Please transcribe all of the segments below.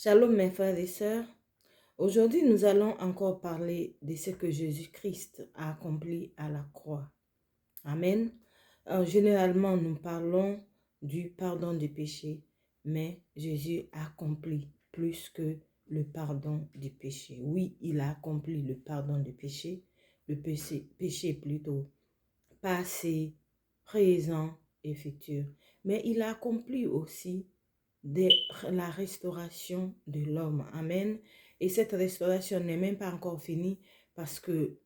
Shalom mes frères et sœurs. Aujourd'hui, nous allons encore parler de ce que Jésus-Christ a accompli à la croix. Amen. Généralement, nous parlons du pardon du péché, mais Jésus a accompli plus que le pardon du péché. Oui, il a accompli le pardon du péché, péché plutôt passé, présent et futur. Mais il a accompli aussi la restauration de l'homme. Amen. Et cette restauration n'est même pas encore finie parce que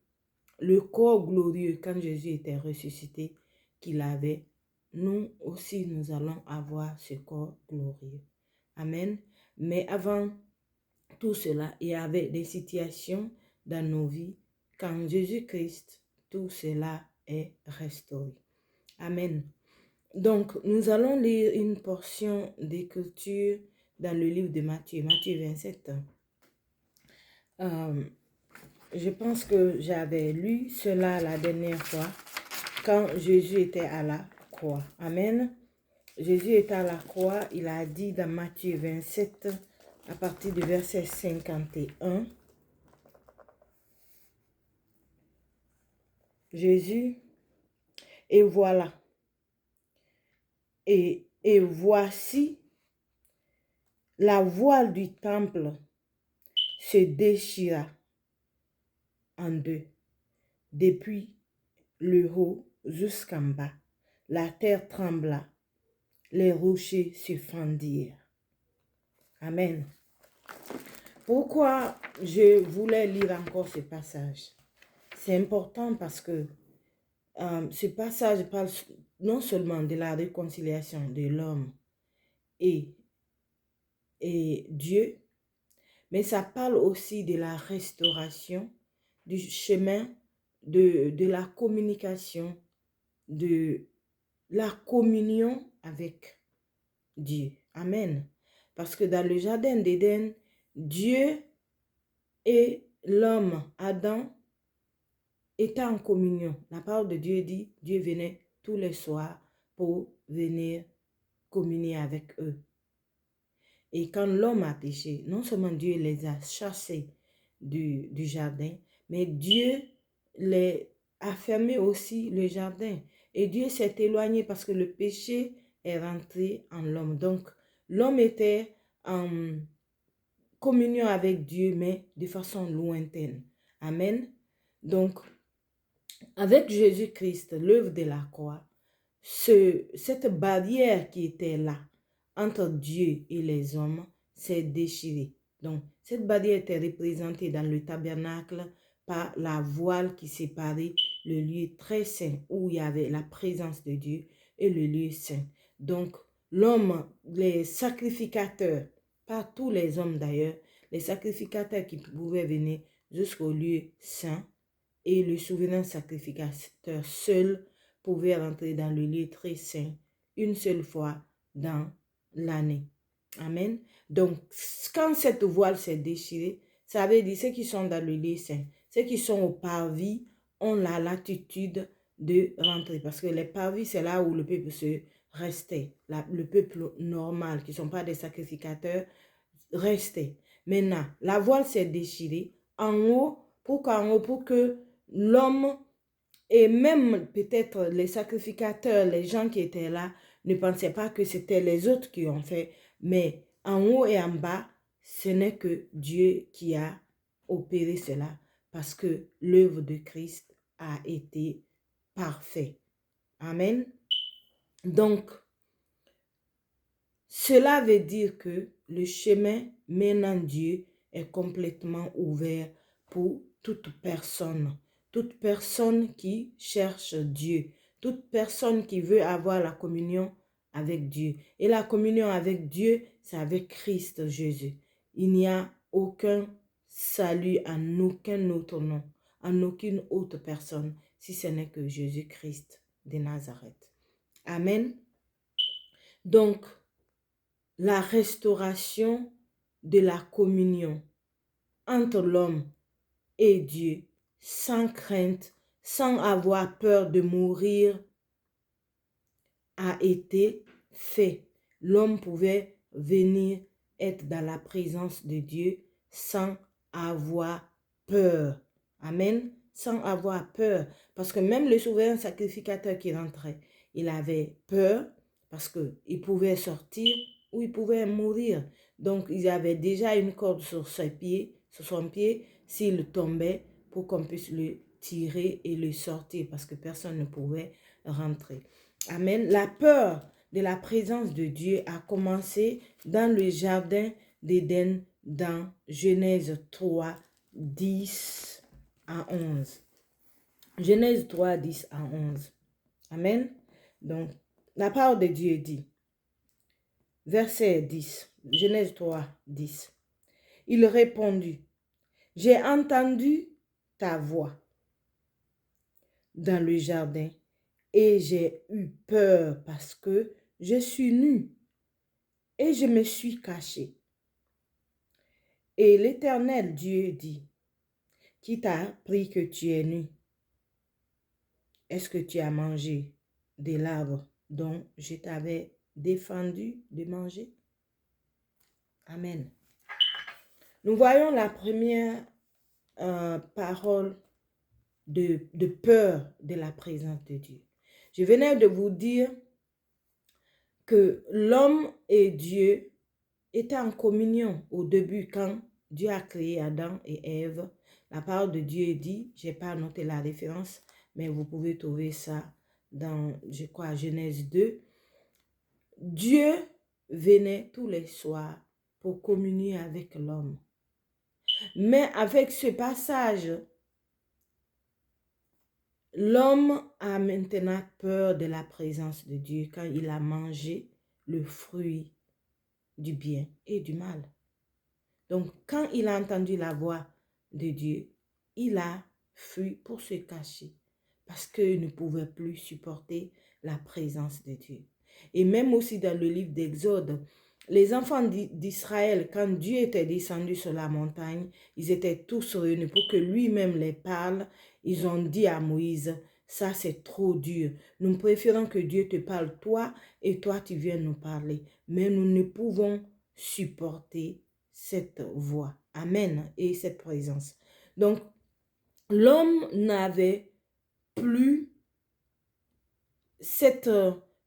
le corps glorieux, quand Jésus était ressuscité, qu'il avait, nous aussi, nous allons avoir ce corps glorieux. Amen. Mais avant tout cela, il y avait des situations dans nos vies. Quand Jésus-Christ, tout cela est restauré. Amen. Donc, nous allons lire une portion d'écriture dans le livre de Matthieu, Matthieu 27. Je pense que j'avais lu cela la dernière fois, quand Jésus était à la croix. Amen. Jésus était à la croix, il a dit dans Matthieu 27, à partir du verset 51, Jésus, et voilà, et voici, la voile du temple se déchira en deux, depuis le haut jusqu'en bas. La terre trembla, les rochers se fendirent. Amen. Pourquoi je voulais lire encore ce passage? C'est important parce que ce passage parle non seulement de la réconciliation de l'homme et Dieu, mais ça parle aussi de la restauration, du chemin, de la communication, de la communion avec Dieu. Amen. Parce que dans le jardin d'Éden, Dieu et l'homme, Adam, étaient en communion. La parole de Dieu dit, Dieu venait tous les soirs pour venir communier avec eux. Et quand l'homme a péché, non seulement Dieu les a chassés du jardin, mais Dieu a fermé aussi le jardin. Et Dieu s'est éloigné parce que le péché est rentré en l'homme. Donc, l'homme était en communion avec Dieu, mais de façon lointaine. Amen. Donc, avec Jésus-Christ, l'œuvre de la croix, cette barrière qui était là, entre Dieu et les hommes, s'est déchirée. Donc, cette barrière était représentée dans le tabernacle par la voile qui séparait le lieu très saint où il y avait la présence de Dieu et le lieu saint. Donc, l'homme, les sacrificateurs, pas tous les hommes d'ailleurs, les sacrificateurs qui pouvaient venir jusqu'au lieu saint et le souverain sacrificateur seul pouvait rentrer dans le lieu très saint une seule fois dans l'année. Amen. Donc, quand cette voile s'est déchirée, ça veut dire ceux qui sont dans le lieu saint, ceux qui sont au parvis ont la latitude de rentrer. Parce que les parvis, c'est là où le peuple se restait. Le peuple normal, qui ne sont pas des sacrificateurs, restait. Maintenant, la voile s'est déchirée. En haut, pourquoi en haut? Pour que l'homme et même peut-être les sacrificateurs, les gens qui étaient là, ne pensaient pas que c'était les autres qui ont fait. Mais en haut et en bas, ce n'est que Dieu qui a opéré cela parce que l'œuvre de Christ a été parfaite. Amen. Donc, cela veut dire que le chemin menant Dieu est complètement ouvert pour toute personne qui cherche Dieu, toute personne qui veut avoir la communion avec Dieu. Et la communion avec Dieu, c'est avec Christ Jésus. Il n'y a aucun salut en aucun autre nom, en aucune autre personne, si ce n'est que Jésus-Christ de Nazareth. Amen. Donc, la restauration de la communion entre l'homme et Dieu, sans crainte, sans avoir peur de mourir, a été fait. L'homme pouvait venir être dans la présence de Dieu sans avoir peur. Amen. Sans avoir peur. Parce que même le souverain sacrificateur qui rentrait, il avait peur parce qu'il pouvait sortir ou il pouvait mourir. Donc, il avait déjà une corde sur ses pieds, sur son pied, s'il tombait, pour qu'on puisse le tirer et le sortir parce que personne ne pouvait rentrer. Amen. La peur de la présence de Dieu a commencé dans le jardin d'Éden dans Genèse 3, 10 à 11. Genèse 3, 10 à 11. Amen. Donc, la parole de Dieu dit, verset 10, Genèse 3, 10. Il répondit, j'ai entendu ta voix dans le jardin et j'ai eu peur parce que je suis nu et je me suis caché. Et l'Éternel Dieu dit, qui t'a appris que tu es nu? Est-ce que tu as mangé de l'arbre dont je t'avais défendu de manger? Amen. Nous voyons la première parole de peur de la présence de Dieu. Je venais de vous dire que l'homme et Dieu étaient en communion au début quand Dieu a créé Adam et Ève. La parole de Dieu dit, je n'ai pas noté la référence, mais vous pouvez trouver ça dans, je crois, Genèse 2. Dieu venait tous les soirs pour communier avec l'homme. Mais avec ce passage, l'homme a maintenant peur de la présence de Dieu quand il a mangé le fruit du bien et du mal. Donc, quand il a entendu la voix de Dieu, il a fui pour se cacher parce qu'il ne pouvait plus supporter la présence de Dieu. Et même aussi dans le livre d'Exode, les enfants d'Israël, quand Dieu était descendu sur la montagne, ils étaient tous réunis pour que lui-même les parle. Ils ont dit à Moïse, ça c'est trop dur. Nous préférons que Dieu te parle toi et toi tu viennes nous parler. Mais nous ne pouvons supporter cette voix. Amen. Et cette présence. Donc, l'homme n'avait plus cette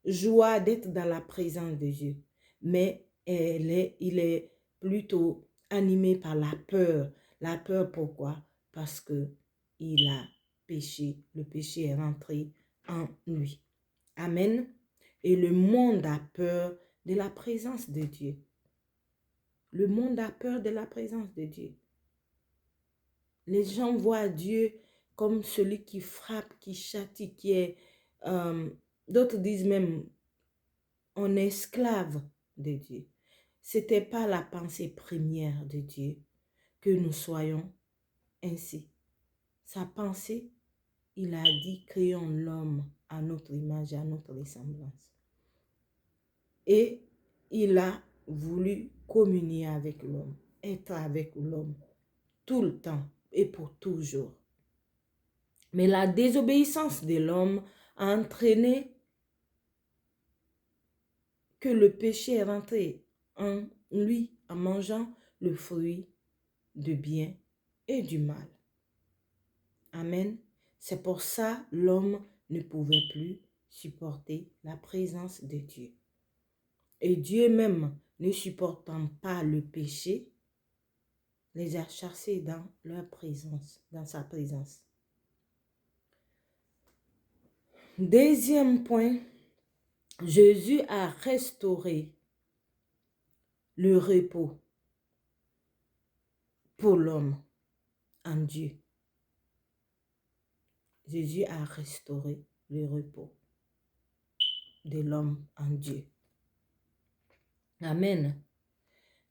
joie d'être dans la présence de Dieu. Mais il est plutôt animé par la peur. La peur, pourquoi? Parce que il a péché. Le péché est rentré en lui. Amen. Et le monde a peur de la présence de Dieu. Le monde a peur de la présence de Dieu. Les gens voient Dieu comme celui qui frappe, qui châtie, qui est... d'autres disent même, on est esclave de Dieu. Ce n'était pas la pensée première de Dieu que nous soyons ainsi. Sa pensée, il a dit, créons l'homme à notre image, à notre ressemblance. Et il a voulu communier avec l'homme, être avec l'homme tout le temps et pour toujours. Mais la désobéissance de l'homme a entraîné que le péché est rentré en lui en mangeant le fruit du bien et du mal. Amen. C'est pour ça que l'homme ne pouvait plus supporter la présence de Dieu. Et Dieu même, ne supportant pas le péché, les a chassés dans leur présence, dans sa présence. Deuxième point, Jésus a restauré le repos pour l'homme en Dieu. Jésus a restauré le repos de l'homme en Dieu. Amen.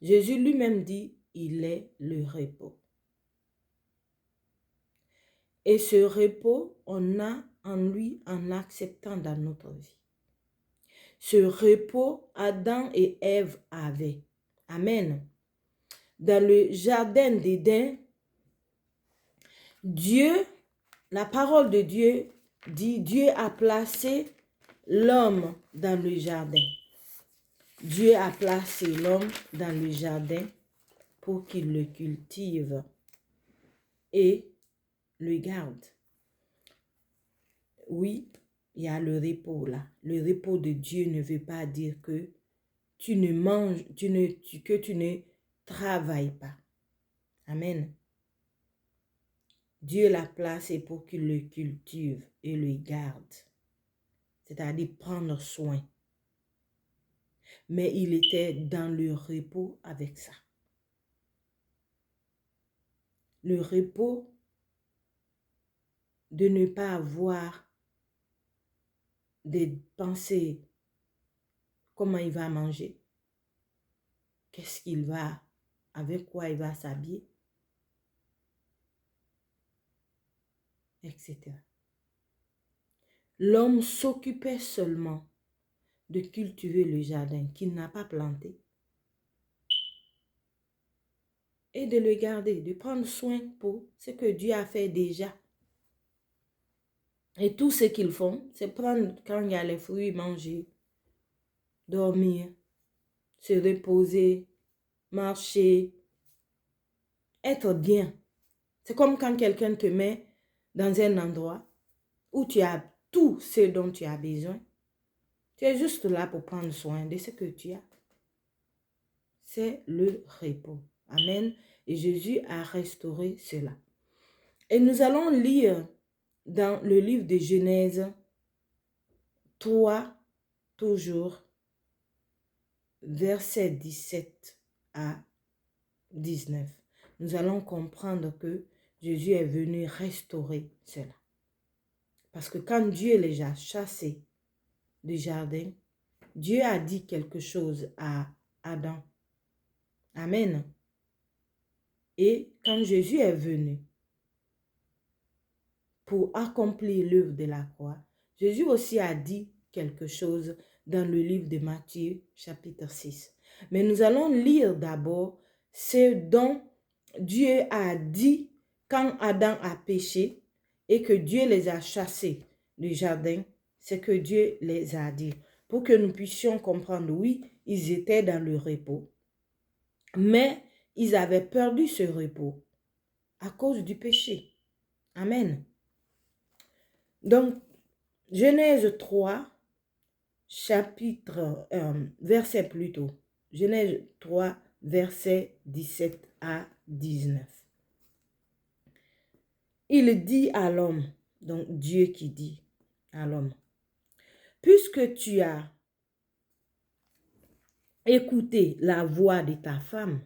Jésus lui-même dit, il est le repos. Et ce repos, on a en lui en acceptant dans notre vie. Ce repos, Adam et Ève avaient. Amen. Dans le jardin d'Éden, Dieu, la parole de Dieu dit, Dieu a placé l'homme dans le jardin. Dieu a placé l'homme dans le jardin pour qu'il le cultive et le garde. Oui, il y a le repos là. Le repos de Dieu ne veut pas dire que tu ne manges, que tu ne travailles pas. Amen. Dieu l'a placé pour qu'il le cultive et le garde. C'est-à-dire prendre soin. Mais il était dans le repos avec ça. Le repos de ne pas avoir des pensées. Comment il va manger? Qu'est-ce qu'il va, avec quoi il va s'habiller? Etc. L'homme s'occupait seulement de cultiver le jardin qu'il n'a pas planté et de le garder, de prendre soin pour ce que Dieu a fait déjà. Et tout ce qu'ils font, c'est prendre, quand il y a les fruits, manger, dormir, se reposer, marcher, être bien. C'est comme quand quelqu'un te met dans un endroit où tu as tout ce dont tu as besoin. Tu es juste là pour prendre soin de ce que tu as. C'est le repos. Amen. Et Jésus a restauré cela. Et nous allons lire dans le livre de Genèse 3, toujours, versets 17 à 19. Nous allons comprendre que Jésus est venu restaurer cela. Parce que quand Dieu les a chassés du jardin, Dieu a dit quelque chose à Adam. Amen. Et quand Jésus est venu pour accomplir l'œuvre de la croix, Jésus aussi a dit quelque chose dans le livre de Matthieu, chapitre 6. Mais nous allons lire d'abord ce dont Dieu a dit quand Adam a péché et que Dieu les a chassés du jardin. C'est que Dieu les a dit. Pour que nous puissions comprendre, oui, ils étaient dans le repos. Mais ils avaient perdu ce repos à cause du péché. Amen. Donc, Genèse 3, verset plutôt. Genèse 3, verset 17 à 19. Il dit à l'homme, donc Dieu qui dit à l'homme, puisque tu as écouté la voix de ta femme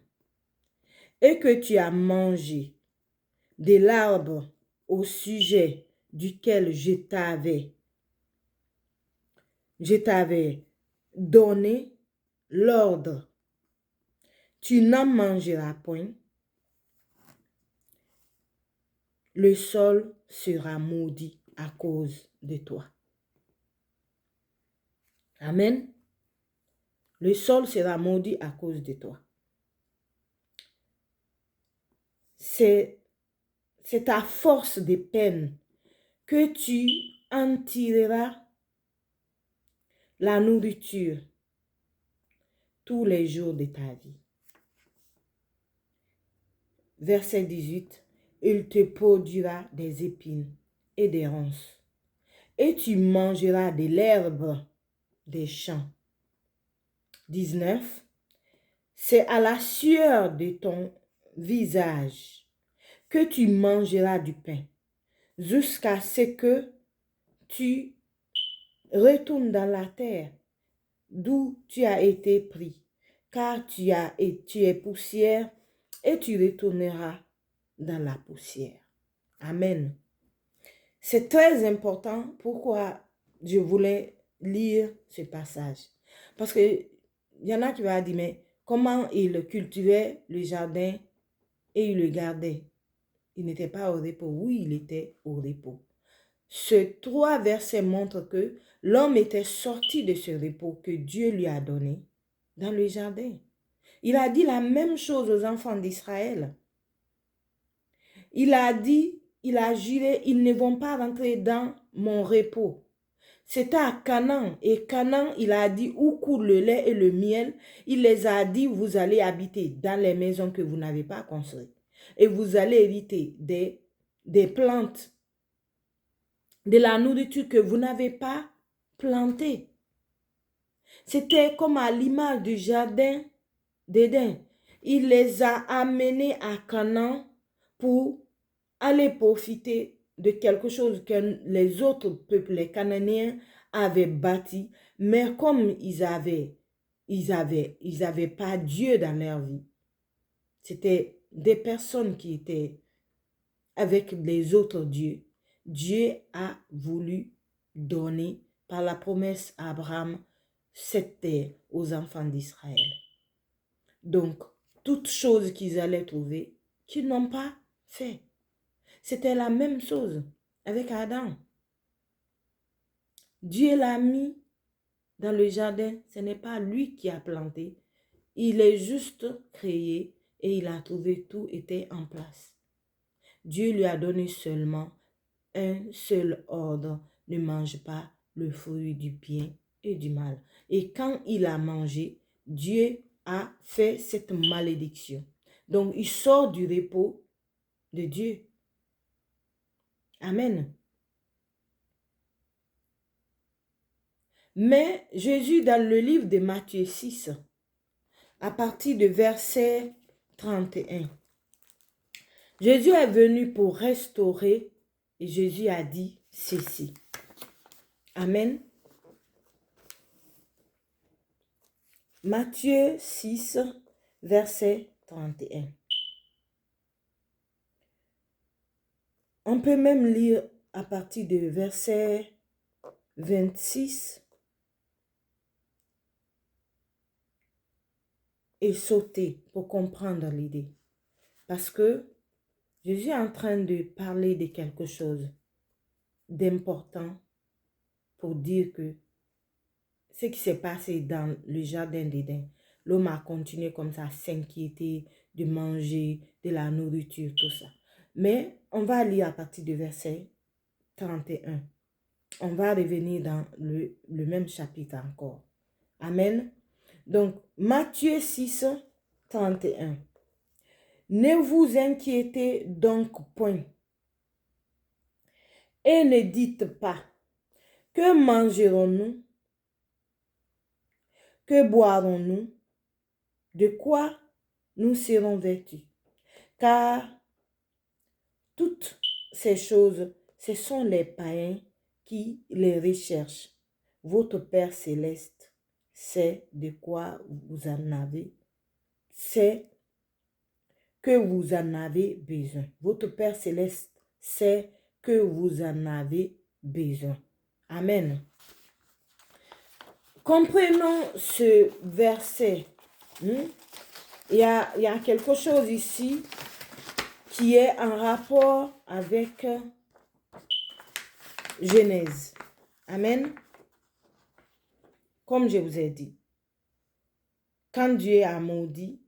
et que tu as mangé de l'arbre au sujet duquel je t'avais donné l'ordre, tu n'en mangeras point, le sol sera maudit à cause de toi. Amen. Le sol sera maudit à cause de toi. C'est à force de peine que tu en tireras la nourriture tous les jours de ta vie. Verset 18. Il te produira des épines et des ronces, et tu mangeras de l'herbe des champs. 19. C'est à la sueur de ton visage que tu mangeras du pain, jusqu'à ce que tu retournes dans la terre d'où tu as été pris, car tu es poussière et tu retourneras dans la poussière. Amen. C'est très important. Pourquoi je voulais lire ce passage? Parce que il y en a qui vont dire, mais comment il cultivait le jardin et il le gardait? Il n'était pas au repos. Oui, il était au repos. Ces 3 versets montrent que l'homme était sorti de ce repos que Dieu lui a donné dans le jardin. Il a dit la même chose aux enfants d'Israël. Il a dit, il a juré, ils ne vont pas rentrer dans mon repos. C'était à Canaan. Et Canaan, il a dit où coule le lait et le miel. Il les a dit, vous allez habiter dans les maisons que vous n'avez pas construites. Et vous allez hériter des plantes, de la nourriture que vous n'avez pas plantée. C'était comme à l'image du jardin d'Éden. Il les a amenés à Canaan pour aller profiter de quelque chose que les autres peuples, les Cananéens, avaient bâti. Mais comme ils avaient pas Dieu dans leur vie. C'était des personnes qui étaient avec les autres dieux. Dieu a voulu donner par la promesse à Abraham cette terre aux enfants d'Israël. Donc, toutes choses qu'ils allaient trouver, qu'ils n'ont pas fait. C'était la même chose avec Adam. Dieu l'a mis dans le jardin. Ce n'est pas lui qui a planté. Il est juste créé et il a trouvé tout était en place. Dieu lui a donné seulement un seul ordre. Ne mange pas le fruit du bien et du mal. Et quand il a mangé, Dieu a fait cette malédiction. Donc, il sort du repos de Dieu. Amen. Mais Jésus, dans le livre de Matthieu 6, à partir de verset 31, Jésus est venu pour restaurer et Jésus a dit ceci. Amen. Matthieu 6, verset 31. On peut même lire à partir de verset 26 et sauter pour comprendre l'idée. Parce que Jésus est en train de parler de quelque chose d'important pour dire que ce qui s'est passé dans le jardin d'Éden, l'homme a continué comme ça à s'inquiéter de manger, de la nourriture, tout ça. Mais on va lire à partir du verset 31. On va revenir dans le même chapitre encore. Amen. Donc, Matthieu 6, 31. Ne vous inquiétez donc point et ne dites pas, que mangerons-nous? Que boirons-nous? De quoi nous serons vêtus? Car toutes ces choses, ce sont les païens qui les recherchent. Votre Père céleste sait de quoi vous en avez. C'est que vous en avez besoin. Votre Père céleste sait que vous en avez besoin. Amen. Comprenons ce verset. Il y a quelque chose ici qui est en rapport avec Genèse. Amen. Comme je vous ai dit, quand Dieu a maudit,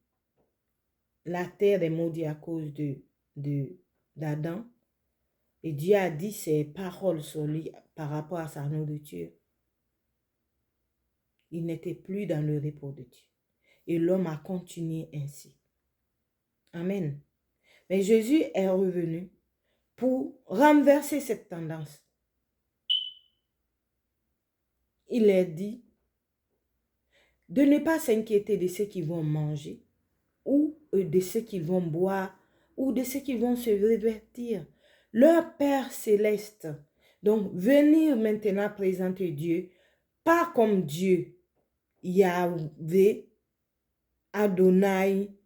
la terre est maudite à cause d'Adam. Et Dieu a dit ses paroles sur lui par rapport à sa nourriture. Il n'était plus dans le repos de Dieu. Et l'homme a continué ainsi. Amen. Mais Jésus est revenu pour renverser cette tendance. Il a dit de ne pas s'inquiéter de ceux qui vont manger ou de ceux qui vont boire ou de ceux qui vont se revêtir. Leur Père céleste. Donc, venir maintenant présenter Dieu, pas comme Dieu, Yahvé, Adonai,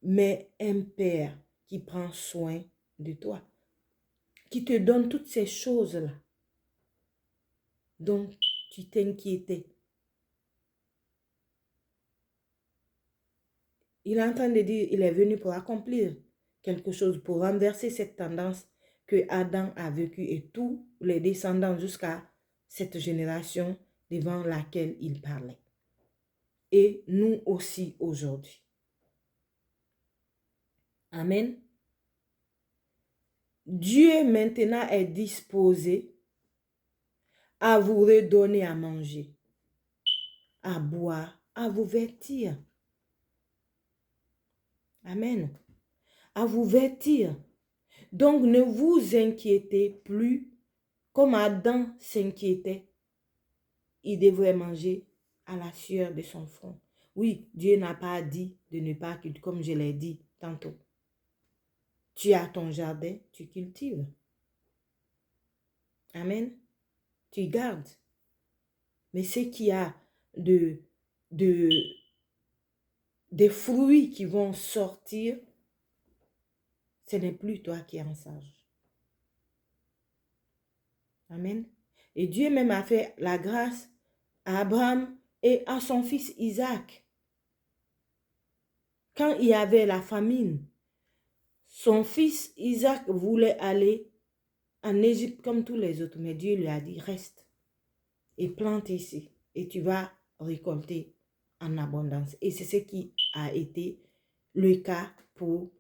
mais un Père qui prend soin de toi, qui te donne toutes ces choses-là. Donc, tu t'inquiétais. Il est en train de dire, il est venu pour accomplir quelque chose, pour renverser cette tendance que Adam a vécue et tous les descendants jusqu'à cette génération devant laquelle il parlait. Et nous aussi aujourd'hui. Amen. Dieu maintenant est disposé à vous redonner à manger, à boire, à vous vêtir. Amen. À vous vêtir. Donc, ne vous inquiétez plus comme Adam s'inquiétait. Il devrait manger à la sueur de son front. Oui, Dieu n'a pas dit de ne pas cultiver, comme je l'ai dit tantôt. Tu as ton jardin, tu cultives. Amen. Tu gardes. Mais ce qui a des fruits qui vont sortir, ce n'est plus toi qui es en charge. Amen. Et Dieu même a fait la grâce à Abraham et à son fils Isaac. Quand il y avait la famine, son fils Isaac voulait aller en Égypte comme tous les autres, mais Dieu lui a dit, reste et plante ici et tu vas récolter en abondance. Et c'est ce qui a été le cas pour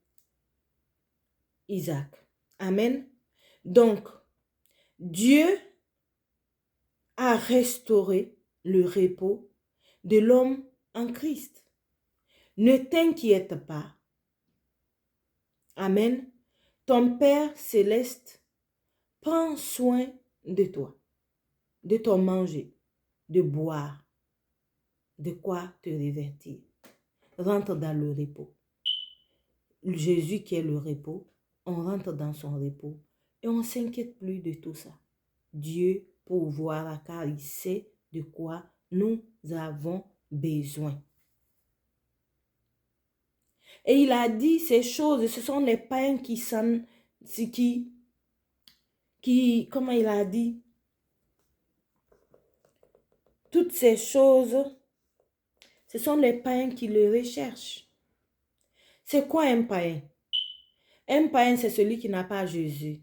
Isaac. Amen. Donc, Dieu a restauré le repos de l'homme en Christ. Ne t'inquiète pas. Amen. Ton Père céleste prend soin de toi, de ton manger, de boire, de quoi te revêtir. Rentre dans le repos. Jésus qui est le repos, on rentre dans son repos et on ne s'inquiète plus de tout ça. Dieu pourvoira car il sait de quoi nous avons besoin. Et il a dit ces choses, ce sont les païens comment il a dit, toutes ces choses, ce sont les païens qui le recherchent. C'est quoi un païen? Un païen, c'est celui qui n'a pas Jésus.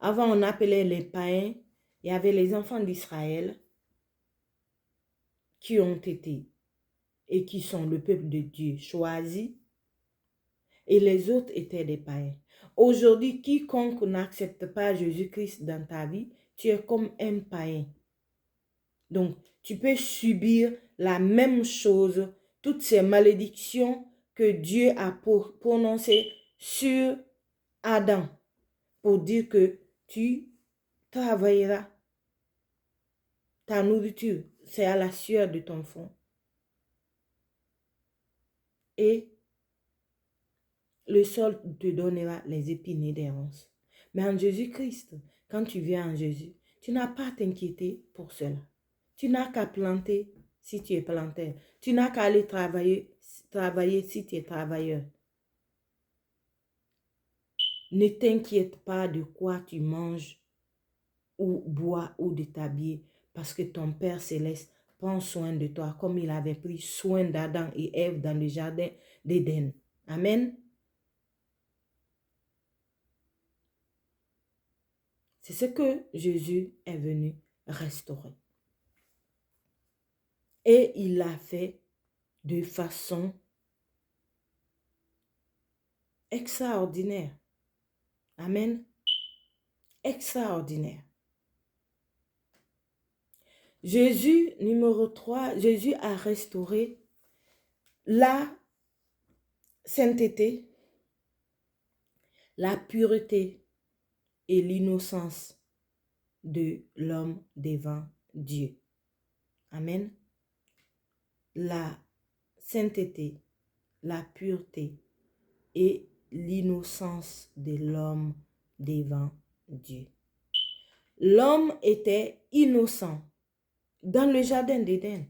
Avant, on appelait les païens, il y avait les enfants d'Israël qui ont été et qui sont le peuple de Dieu choisi, et les autres étaient des païens. Aujourd'hui, quiconque n'accepte pas Jésus-Christ dans ta vie, tu es comme un païen. Donc, tu peux subir la même chose, toutes ces malédictions que Dieu a prononcées sur Adam, pour dire que tu travailleras. Ta nourriture, c'est à la sueur de ton front. Et le sol te donnera les épines des ronces. Mais en Jésus-Christ, quand tu viens en Jésus, tu n'as pas à t'inquiéter pour cela. Tu n'as qu'à planter si tu es planteur. Tu n'as qu'à aller travailler si tu es travailleur. Ne t'inquiète pas de quoi tu manges ou bois ou de t'habiller, parce que ton Père céleste prend soin de toi comme il avait pris soin d'Adam et Ève dans le jardin d'Éden. Amen. C'est ce que Jésus est venu restaurer. Et il l'a fait de façon extraordinaire. Amen. Extraordinaire. Jésus, numéro 3, Jésus a restauré la sainteté, la pureté et l'innocence de l'homme devant Dieu. Amen. La sainteté, la pureté et l'innocence de l'homme devant Dieu. L'homme était innocent dans le jardin d'Éden.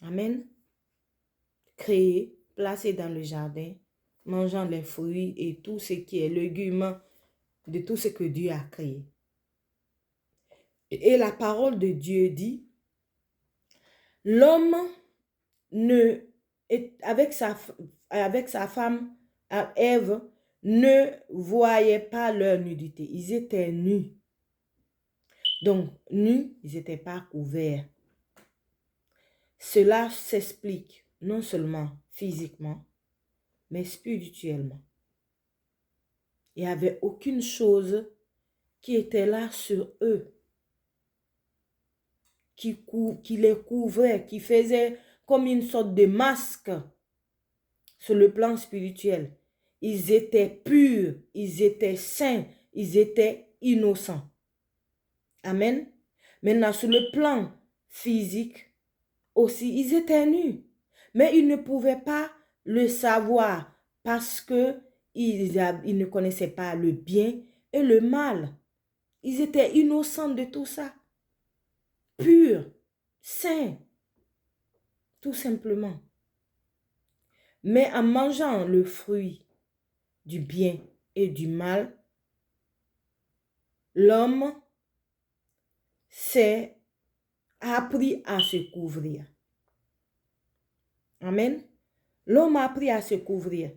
Amen. Créé, placé dans le jardin, mangeant les fruits et tout ce qui est légumes de tout ce que Dieu a créé. Et la parole de Dieu dit, l'homme avec sa femme Ève ne voyait pas leur nudité. Ils étaient nus. Donc, nus, ils n'étaient pas couverts. Cela s'explique non seulement physiquement, mais spirituellement. Il n'y avait aucune chose qui était là sur eux, qui les couvrait, qui faisait comme une sorte de masque sur le plan spirituel. Ils étaient purs, ils étaient saints, ils étaient innocents. Amen. Maintenant, sur le plan physique aussi, ils étaient nus. Mais ils ne pouvaient pas le savoir parce que ils ne connaissaient pas le bien et le mal. Ils étaient innocents de tout ça. Purs, saints, tout simplement. Mais en mangeant le fruit du bien et du mal, l'homme s'est appris à se couvrir. Amen. L'homme a appris à se couvrir.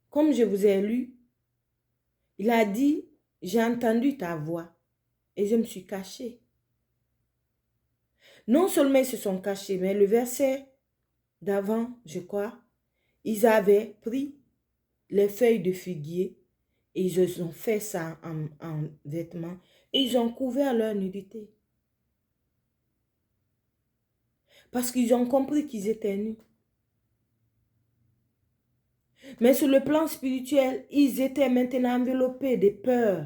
Comme je vous ai lu, il a dit, j'ai entendu ta voix et je me suis caché. Non seulement ils se sont cachés, mais le verset d'avant, je crois, ils avaient pris les feuilles de figuier et ils ont fait ça en vêtements et ils ont couvert leur nudité. Parce qu'ils ont compris qu'ils étaient nus. Mais sur le plan spirituel, ils étaient maintenant enveloppés de peur.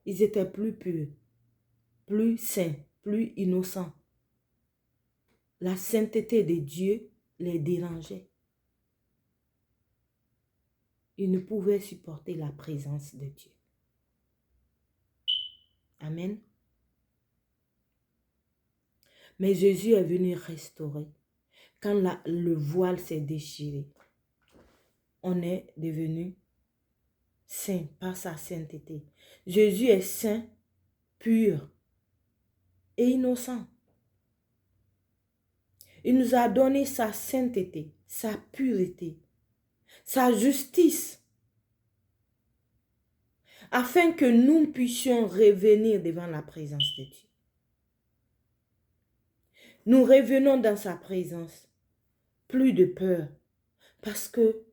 Ils étaient plus purs, plus saints, plus innocents. La sainteté de Dieu les dérangeait. Ils ne pouvaient supporter la présence de Dieu. Amen. Mais Jésus est venu restaurer. Quand le voile s'est déchiré, on est devenu saint par sa sainteté. Jésus est saint, pur et innocent. Il nous a donné sa sainteté, sa pureté, sa justice, afin que nous puissions revenir devant la présence de Dieu. Nous revenons dans sa présence, plus de peur, parce que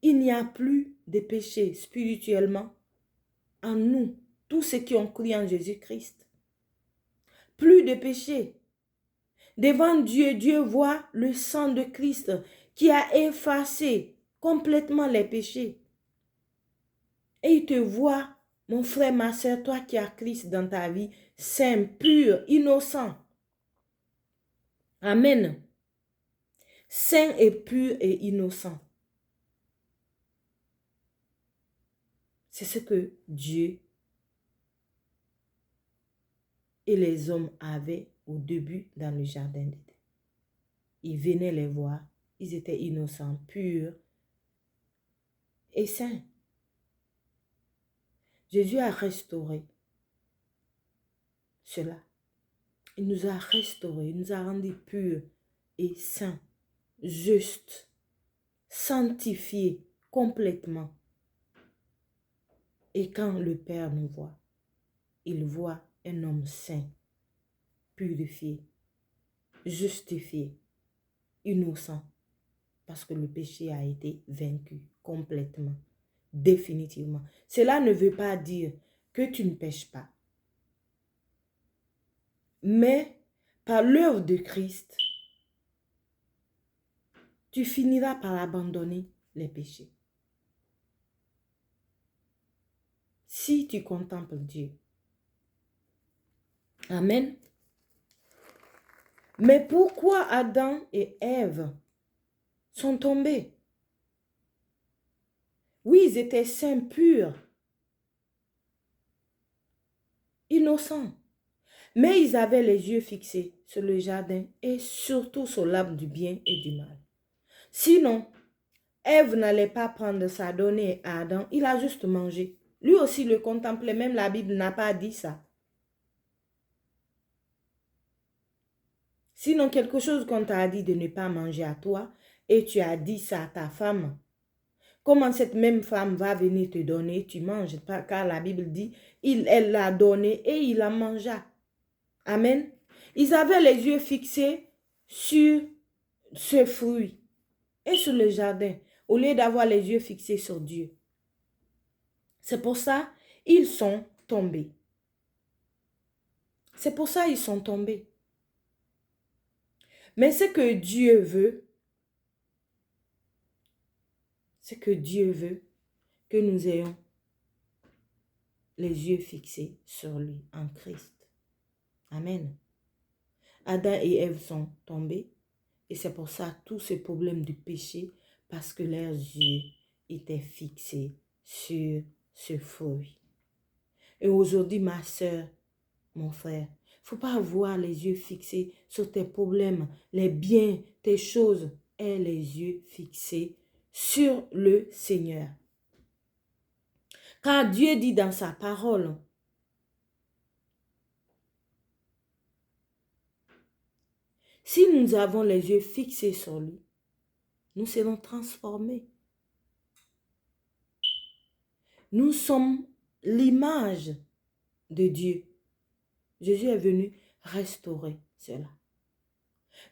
il n'y a plus de péché spirituellement en nous, tous ceux qui ont cru en Jésus-Christ. Plus de péché. Devant Dieu, Dieu voit le sang de Christ qui a effacé complètement les péchés. Et il te voit, mon frère, ma soeur, toi qui as Christ dans ta vie, saint, pur, innocent. Amen. Saint et pur et innocent. C'est ce que Dieu et les hommes avaient au début dans le jardin d'Éden. Ils venaient les voir, ils étaient innocents, purs et saints. Jésus a restauré cela. Il nous a restaurés, il nous a rendus purs et saints, justes, sanctifiés complètement. Et quand le Père nous voit, il voit un homme saint, purifié, justifié, innocent, parce que le péché a été vaincu complètement, définitivement. Cela ne veut pas dire que tu ne pêches pas. Mais par l'œuvre de Christ, tu finiras par abandonner les péchés. Si tu contemples Dieu. Amen. Mais pourquoi Adam et Ève sont tombés? Oui, ils étaient saints, purs, innocents. Mais ils avaient les yeux fixés sur le jardin et surtout sur l'arbre du bien et du mal. Sinon, Ève n'allait pas prendre sa donnée à Adam, il a juste mangé. Lui aussi le contemplait, même la Bible n'a pas dit ça. Sinon, quelque chose qu'on t'a dit de ne pas manger à toi et tu as dit ça à ta femme, comment cette même femme va venir te donner, tu manges, car la Bible dit, elle l'a donné et il la mangea. Amen. Ils avaient les yeux fixés sur ce fruit et sur le jardin, au lieu d'avoir les yeux fixés sur Dieu. C'est pour ça ils sont tombés. C'est pour ça ils sont tombés. Mais ce que Dieu veut, c'est que Dieu veut que nous ayons les yeux fixés sur lui, en Christ. Amen. Adam et Ève sont tombés et c'est pour ça tout ce problème du péché, parce que leurs yeux étaient fixés sur ce fruit. Et aujourd'hui, ma soeur, mon frère, il ne faut pas avoir les yeux fixés sur tes problèmes, les biens, tes choses, et les yeux fixés sur le Seigneur. Car Dieu dit dans sa parole, si nous avons les yeux fixés sur lui, nous serons transformés. Nous sommes l'image de Dieu. Jésus est venu restaurer cela.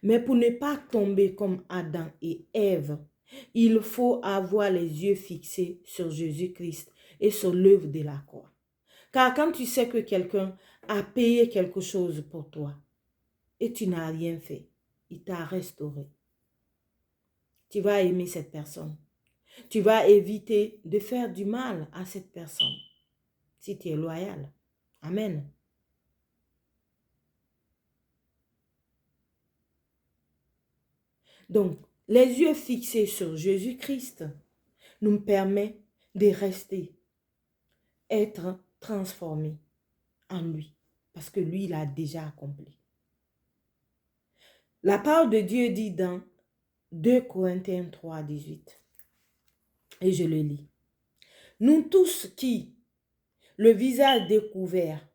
Mais pour ne pas tomber comme Adam et Ève, il faut avoir les yeux fixés sur Jésus-Christ et sur l'œuvre de la croix. Car quand tu sais que quelqu'un a payé quelque chose pour toi et tu n'as rien fait, il t'a restauré. Tu vas aimer cette personne. Tu vas éviter de faire du mal à cette personne si tu es loyal. Amen. Donc, les yeux fixés sur Jésus-Christ nous permettent de rester, être transformés en lui, parce que lui, il a déjà accompli. La parole de Dieu dit dans 2 Corinthiens 3, 18, et je le lis. Nous tous qui, le visage découvert,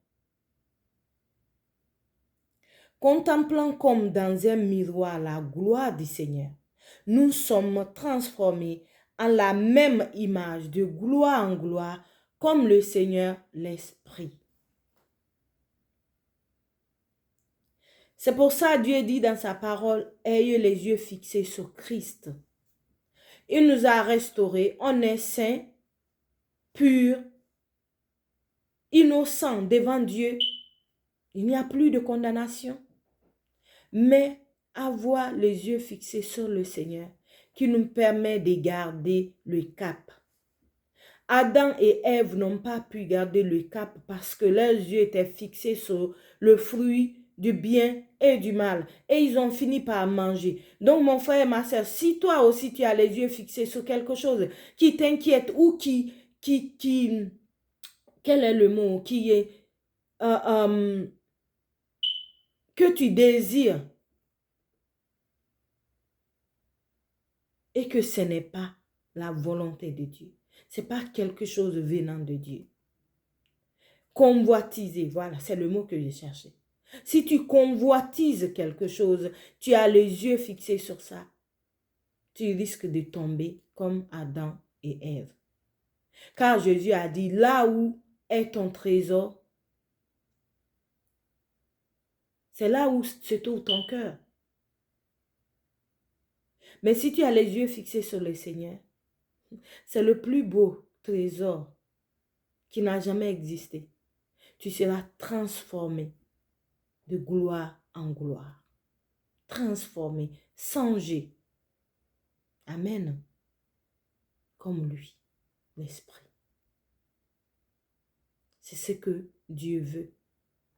contemplant comme dans un miroir la gloire du Seigneur, nous sommes transformés en la même image de gloire en gloire, comme le Seigneur l'Esprit. C'est pour ça que Dieu dit dans sa parole, ayez les yeux fixés sur Christ. Il nous a restaurés, on est saints, purs, innocents devant Dieu. Il n'y a plus de condamnation. Mais avoir les yeux fixés sur le Seigneur qui nous permet de garder le cap. Adam et Ève n'ont pas pu garder le cap parce que leurs yeux étaient fixés sur le fruit du bien et du mal. Et ils ont fini par manger. Donc mon frère et ma soeur, si toi aussi tu as les yeux fixés sur quelque chose qui t'inquiète ou quel est le mot, que tu désires et que ce n'est pas la volonté de Dieu. Ce n'est pas quelque chose venant de Dieu. Convoitiser, voilà, c'est le mot que j'ai cherché. Si tu convoitises quelque chose, tu as les yeux fixés sur ça, tu risques de tomber comme Adam et Ève. Car Jésus a dit, là où est ton trésor, c'est là où se trouve ton cœur. Mais si tu as les yeux fixés sur le Seigneur, c'est le plus beau trésor qui n'a jamais existé. Tu seras transformé de gloire en gloire. Transformé, changé. Amen. Comme lui, l'Esprit. C'est ce que Dieu veut,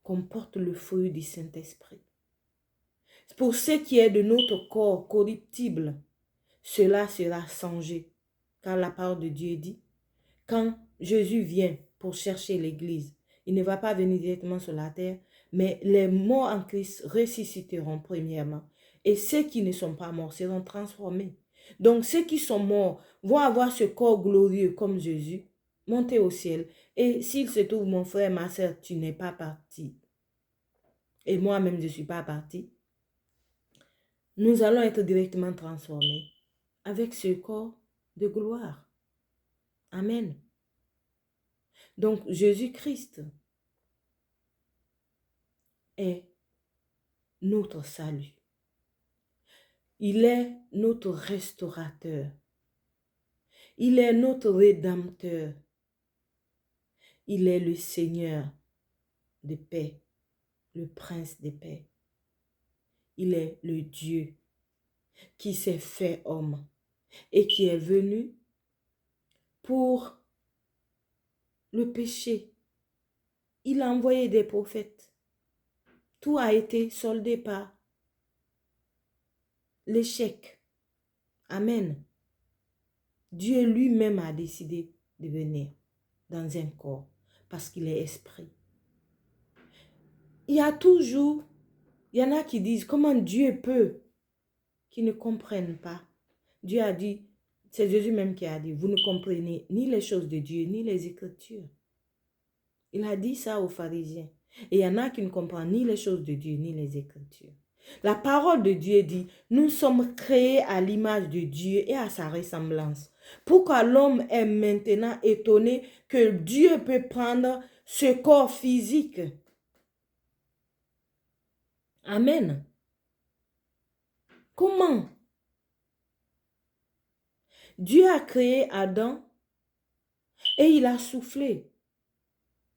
qu'on porte le fruit du Saint-Esprit. Pour ce qui est de notre corps corruptible, cela sera changé. Car la parole de Dieu dit, quand Jésus vient pour chercher l'Église, il ne va pas venir directement sur la terre, mais les morts en Christ ressusciteront premièrement. Et ceux qui ne sont pas morts seront transformés. Donc ceux qui sont morts vont avoir ce corps glorieux comme Jésus, monter au ciel. Et s'il se trouve, mon frère, ma soeur, tu n'es pas parti. Et moi-même, je ne suis pas parti. Nous allons être directement transformés avec ce corps de gloire. Amen. Donc, Jésus-Christ est notre salut. Il est notre restaurateur. Il est notre rédempteur. Il est le Seigneur de paix, le Prince de paix. Il est le Dieu qui s'est fait homme et qui est venu pour le péché. Il a envoyé des prophètes. Tout a été soldé par l'échec. Amen. Dieu lui-même a décidé de venir dans un corps parce qu'il est esprit. Il y a toujours, il y en a qui disent comment Dieu peut, qui ne comprennent pas. Dieu a dit, c'est Jésus même qui a dit, vous ne comprenez ni les choses de Dieu, ni les Écritures. Il a dit ça aux pharisiens. Et il y en a qui ne comprennent ni les choses de Dieu, ni les Écritures. La parole de Dieu dit, nous sommes créés à l'image de Dieu et à sa ressemblance. Pourquoi l'homme est maintenant étonné que Dieu peut prendre ce corps physique? Amen. Comment? Dieu a créé Adam et il a soufflé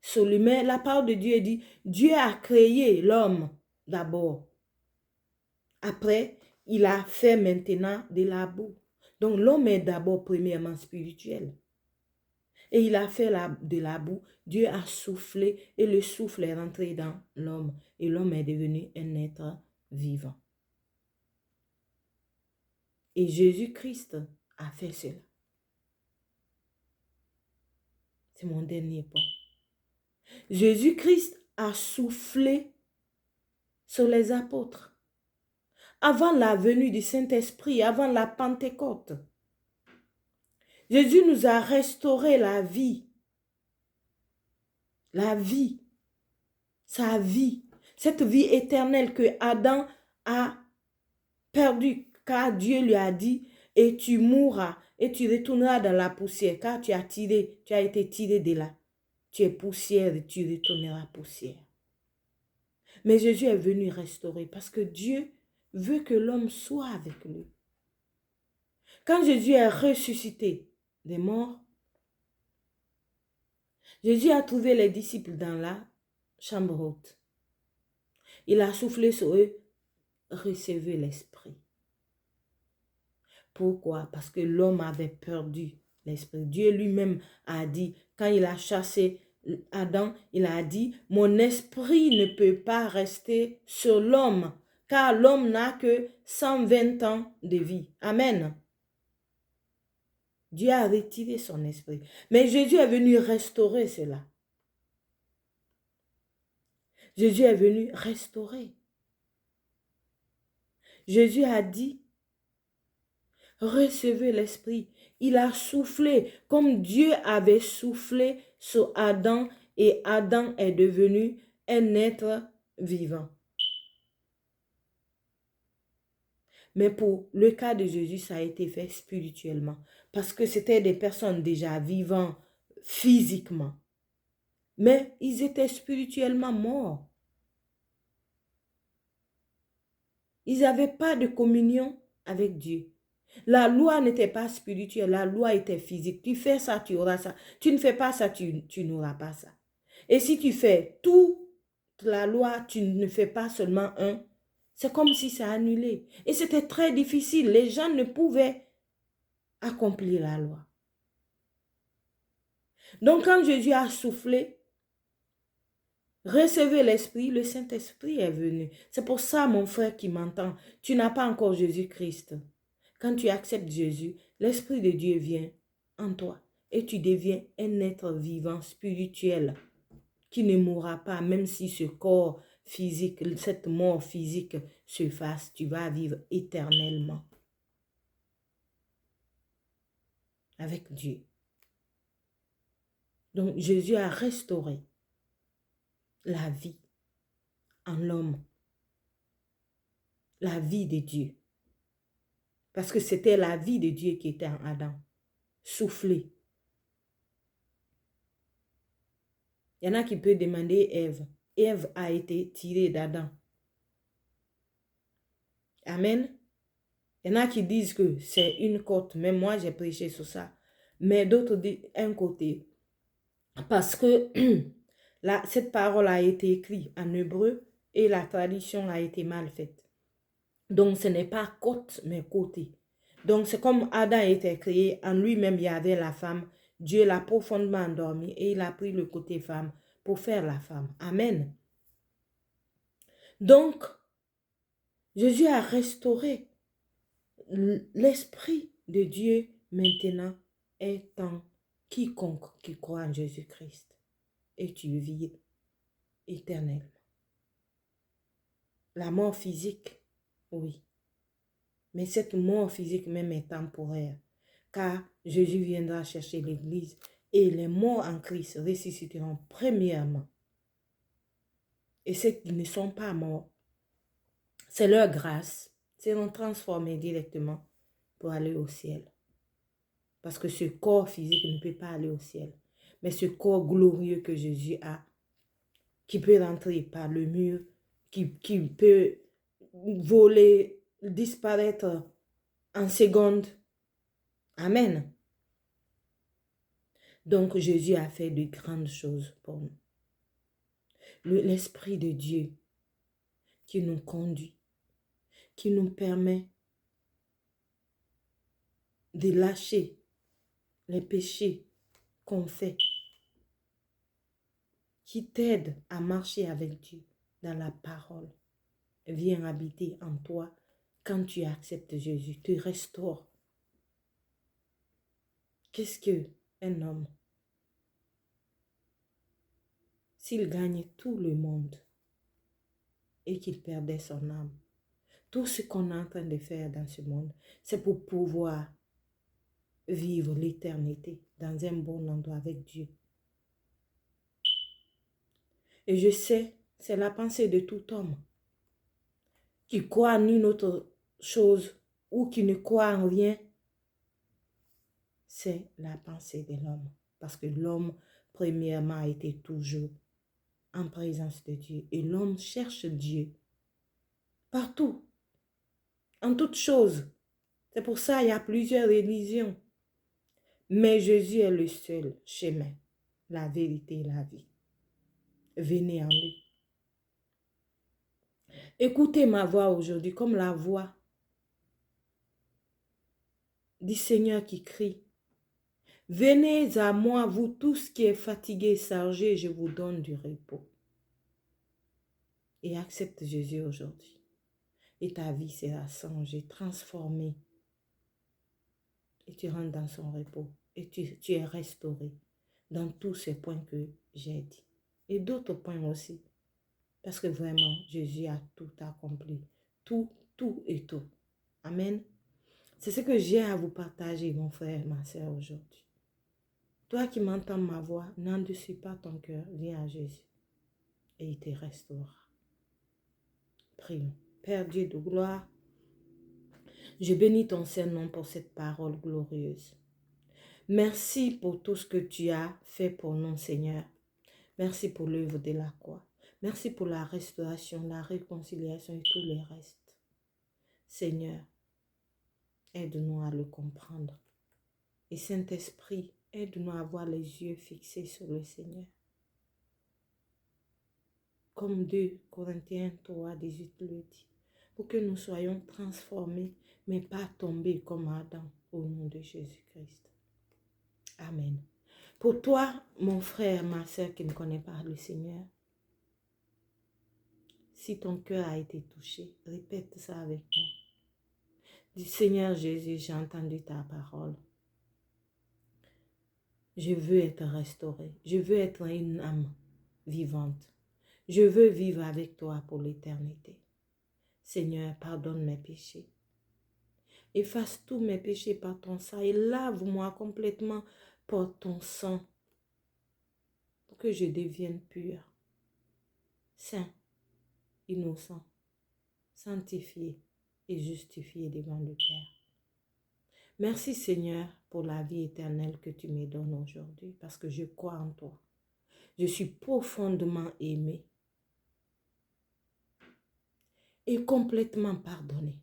sur lui. Mais la parole de Dieu dit, Dieu a créé l'homme d'abord. Après, il a fait maintenant de la boue. Donc l'homme est d'abord premièrement spirituel. Et il a fait de la boue. Dieu a soufflé et le souffle est rentré dans l'homme. Et l'homme est devenu un être vivant. Et Jésus-Christ a fait cela. C'est mon dernier point. Jésus-Christ a soufflé sur les apôtres. Avant la venue du Saint-Esprit, avant la Pentecôte, Jésus nous a restauré la vie. La vie. Sa vie. Cette vie éternelle que Adam a perdue. Car Dieu lui a dit, et tu mourras, et tu retourneras dans la poussière. Car tu as été tiré de là. Tu es poussière et tu retourneras poussière. Mais Jésus est venu restaurer parce que Dieu veut que l'homme soit avec lui. Quand Jésus est ressuscité des morts, Jésus a trouvé les disciples dans la chambre haute. Il a soufflé sur eux, recevez l'esprit. Pourquoi? Parce que l'homme avait perdu l'esprit. Dieu lui-même a dit, quand il a chassé Adam, il a dit, mon esprit ne peut pas rester sur l'homme, car l'homme n'a que 120 ans de vie. Amen. Dieu a retiré son esprit. Mais Jésus est venu restaurer cela. Jésus est venu restaurer. Jésus a dit, recevez l'esprit. Il a soufflé comme Dieu avait soufflé sur Adam et Adam est devenu un être vivant. Mais pour le cas de Jésus, ça a été fait spirituellement parce que c'était des personnes déjà vivantes physiquement. Mais ils étaient spirituellement morts. Ils n'avaient pas de communion avec Dieu. La loi n'était pas spirituelle, la loi était physique. Tu fais ça, tu auras ça. Tu ne fais pas ça, tu n'auras pas ça. Et si tu fais toute la loi, tu ne fais pas seulement un, c'est comme si ça annulé. Et c'était très difficile. Les gens ne pouvaient accomplir la loi. Donc quand Jésus a soufflé, recevez l'Esprit, le Saint-Esprit est venu. C'est pour ça, mon frère qui m'entend, tu n'as pas encore Jésus-Christ. Quand tu acceptes Jésus, l'Esprit de Dieu vient en toi et tu deviens un être vivant, spirituel, qui ne mourra pas, même si ce corps physique, cette mort physique se fasse, tu vas vivre éternellement avec Dieu. Donc Jésus a restauré la vie en l'homme, la vie de Dieu. Parce que c'était la vie de Dieu qui était en Adam, soufflée. Il y en a qui peuvent demander Ève. Ève a été tirée d'Adam. Amen. Il y en a qui disent que c'est une côte, mais moi j'ai prêché sur ça. Mais d'autres disent un côté. Parce que cette parole a été écrite en hébreu et la traduction a été mal faite. Donc ce n'est pas côte, mais côté. Donc c'est comme Adam était créé, en lui-même il y avait la femme. Dieu l'a profondément endormi et il a pris le côté femme pour faire la femme. Amen. Donc, Jésus a restauré l'Esprit de Dieu maintenant est en quiconque qui croit en Jésus-Christ. Et tu vis éternellement. La mort physique, oui. Mais cette mort physique même est temporaire. Car Jésus viendra chercher l'Église et les morts en Christ ressusciteront premièrement. Et ceux qui ne sont pas morts, c'est leur grâce, seront transformés directement pour aller au ciel. Parce que ce corps physique ne peut pas aller au ciel. Mais ce corps glorieux que Jésus a, qui peut rentrer par le mur, qui peut voler, disparaître en secondes. Amen. Donc Jésus a fait de grandes choses pour nous. L'Esprit de Dieu qui nous conduit, qui nous permet de lâcher les péchés qu'on fait, qui t'aide à marcher avec Dieu dans la parole, vient habiter en toi quand tu acceptes Jésus, te restaure. Qu'est-ce qu'un homme, s'il gagnait tout le monde et qu'il perdait son âme, tout ce qu'on est en train de faire dans ce monde, c'est pour pouvoir vivre l'éternité dans un bon endroit avec Dieu. Et je sais, c'est la pensée de tout homme qui croit en une autre chose ou qui ne croit en rien. C'est la pensée de l'homme. Parce que l'homme, premièrement, a été toujours en présence de Dieu. Et l'homme cherche Dieu partout, en toutes choses. C'est pour ça qu'il y a plusieurs religions. Mais Jésus est le seul chemin, la vérité et la vie. Venez en lui. Écoutez ma voix aujourd'hui comme la voix du Seigneur qui crie. Venez à moi, vous tous qui êtes fatigués et chargés, je vous donne du repos. Et accepte Jésus aujourd'hui. Et ta vie sera changée, transformée. Et tu rentres dans son repos. Et tu es restauré dans tous ces points que j'ai dit. Et d'autres points aussi. Parce que vraiment, Jésus a tout accompli. Tout, tout et tout. Amen. C'est ce que j'ai à vous partager, mon frère et ma soeur, aujourd'hui. Toi qui m'entends ma voix, n'endurcis pas ton cœur, viens à Jésus. Et il te restaurera. Prions. Père Dieu de gloire, je bénis ton Saint-Nom pour cette parole glorieuse. Merci pour tout ce que tu as fait pour nous, Seigneur. Merci pour l'œuvre de la croix. Merci pour la restauration, la réconciliation et tous les restes. Seigneur, aide-nous à le comprendre. Et Saint-Esprit, aide-nous à avoir les yeux fixés sur le Seigneur. Comme 2 Corinthiens 3, 18 le dit. Pour que nous soyons transformés, mais pas tombés comme Adam, au nom de Jésus-Christ. Amen. Pour toi, mon frère, ma soeur qui ne connaît pas le Seigneur, si ton cœur a été touché, répète ça avec moi. Dis, Seigneur Jésus, j'ai entendu ta parole. Je veux être restauré. Je veux être une âme vivante. Je veux vivre avec toi pour l'éternité. Seigneur, pardonne mes péchés. Efface tous mes péchés par ton sang et lave-moi complètement par ton sang pour que je devienne pur, saint, innocent, sanctifié et justifié devant le Père. Merci Seigneur pour la vie éternelle que tu me donnes aujourd'hui parce que je crois en toi. Je suis profondément aimé et complètement pardonné.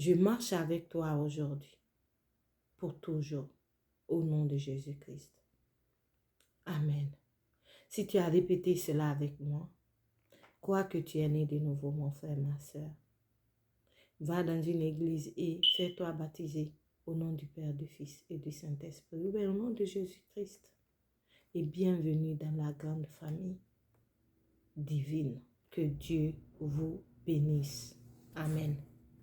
Je marche avec toi aujourd'hui, pour toujours, au nom de Jésus-Christ. Amen. Si tu as répété cela avec moi, crois que tu es né de nouveau, mon frère, ma soeur. Va dans une église et fais-toi baptiser au nom du Père, du Fils et du Saint-Esprit, ou bien au nom de Jésus-Christ. Et bienvenue dans la grande famille divine. Que Dieu vous bénisse. Amen.